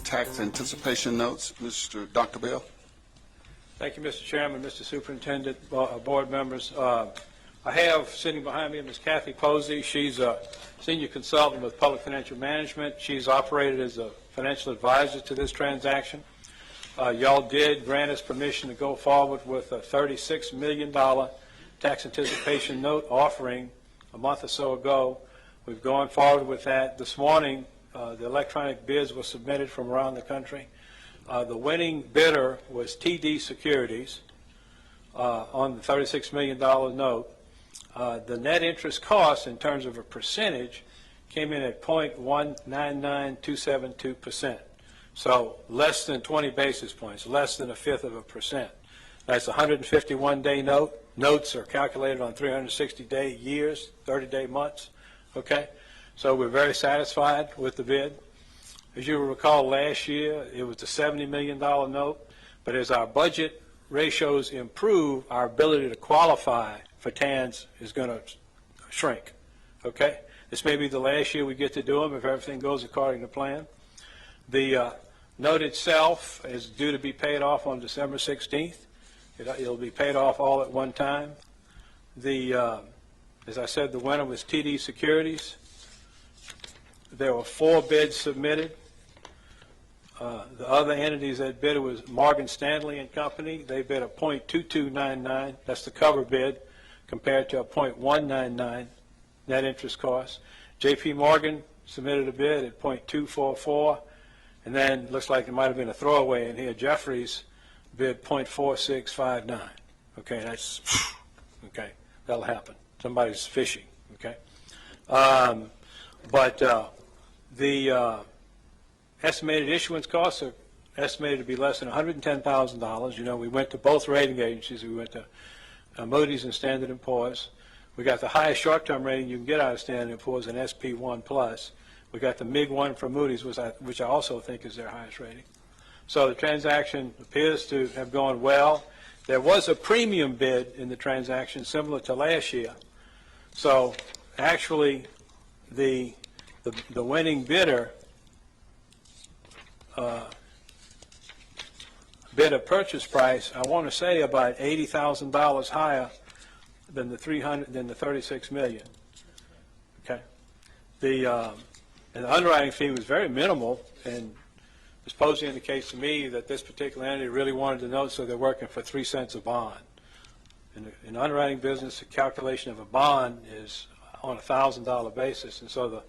tax anticipation notes. Dr. Bell. Thank you, Mr. Chairman, Mr. Superintendent, board members. I have sitting behind me Ms. Kathy Posey. She's a senior consultant with Public Financial Management. She's operated as a financial advisor to this transaction. Y'all did grant us permission to go forward with a $36 million tax anticipation note offering a month or so ago. We've gone forward with that. This morning, the electronic bids were submitted from around the country. The winning bidder was TD Securities on the $36 million note. The net interest cost in terms of a percentage came in at 0.199272%. So less than 20 basis points, less than 1/5 of a percent. That's a 151-day note. Notes are calculated on 360-day years, 30-day months. Okay, so we're very satisfied with the bid. As you will recall, last year it was a $70 million note, but as our budget ratios improve, our ability to qualify for TANs is going to shrink. Okay, this may be the last year we get to do them if everything goes according to plan. The note itself is due to be paid off on December 16th. It'll be paid off all at one time. As I said, the winner was TD Securities. There were 4 bids submitted. The other entities that bid was Morgan Stanley and Company. They bid a 0.2299. That's the cover bid, compared to a 0.199 net interest cost. J.P. Morgan submitted a bid at 0.244, and then looks like it might have been a throwaway in here. Jeffries bid 0.4659. Okay, that's okay. That'll happen. Somebody's fishing. Okay, the estimated issuance costs are estimated to be less than $110,000. You know, we went to both rating agencies. We went to Moody's and Standard & Poor's. We got the highest short-term rating you can get out of Standard & Poor's, an SP1+. We got the MIG1 from Moody's, which I also think is their highest rating. So the transaction appears to have gone well. There was a premium bid in the transaction similar to last year. So actually, the winning bidder bid a purchase price, I want to say about $80,000 higher than the $36 million. Okay, and the underwriting fee was very minimal, and Ms. Posey indicates to me that this particular entity really wanted to know, so they're working for 3 cents a bond. In the underwriting business, the calculation of a bond is on a $1,000 basis, and so the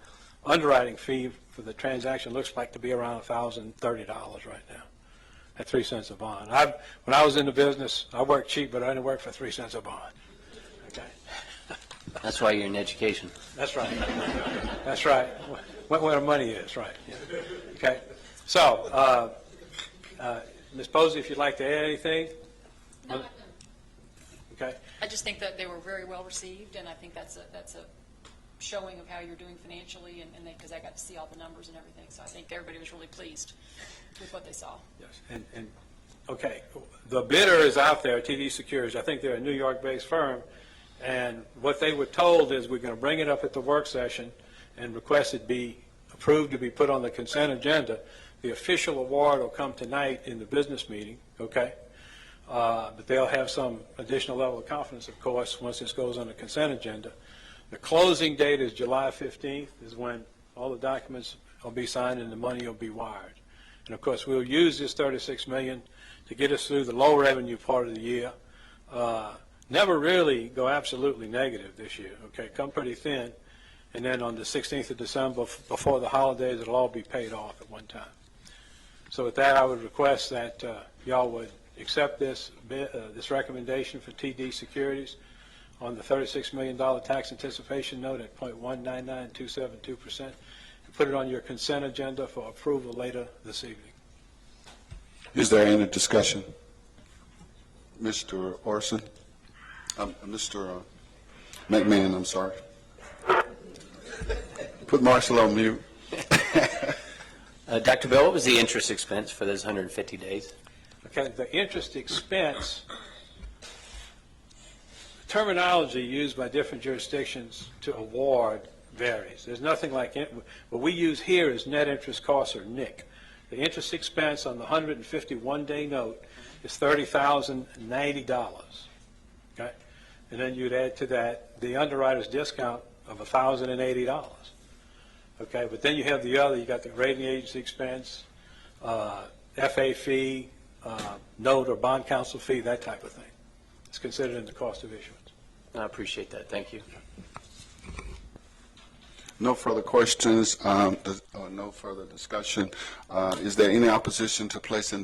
underwriting fee for the transaction looks like to be around $1,030 right now at 3 cents a bond. When I was in the business, I worked cheap, but I didn't work for 3 cents a bond. Okay. That's why you're in education. That's right. That's right. Where the money is, right. Yeah. Okay. So, Ms. Posey, if you'd like to add anything. No. Okay. I just think that they were very well received, and I think that's a showing of how you're doing financially, and because I got to see all the numbers and everything, so I think everybody was really pleased with what they saw. Yes, and okay, the bidder is out there, TD Securities. I think they're a New York-based firm, and what they were told is we're going to bring it up at the work session and request it be approved to be put on the consent agenda. The official award will come tonight in the business meeting, okay? But they'll have some additional level of confidence, of course, once this goes on the consent agenda. The closing date is July 15th, is when all the documents will be signed and the money will be wired. And of course, we'll use this $36 million to get us through the low revenue part of the year. Never really go absolutely negative this year, okay? Come pretty thin. And then on the 16th of December, before the holidays, it'll all be paid off at one time. So with that, I would request that y'all would accept this recommendation for TD Securities on the $36 million tax anticipation note at 0.199272%, and put it on your consent agenda for approval later this evening. Is there any discussion? Mr. Orson? Mr. McMahon, I'm sorry. Put Marshall on mute. Dr. Bell, what was the interest expense for those 150 days? Okay, the interest expense, terminology used by different jurisdictions to award varies. There's nothing like it. What we use here is net interest costs, or NIC. The interest expense on the 151-day note is $30,090, okay? And then you'd add to that the underwriter's discount of $1,080, okay? But then you have the other, you got the rating agency expense, FA fee, note or bond counsel fee, that type of thing. It's considered in the cost of issuance. I appreciate that. Thank you. No further questions, or no further discussion. Is there any opposition to placing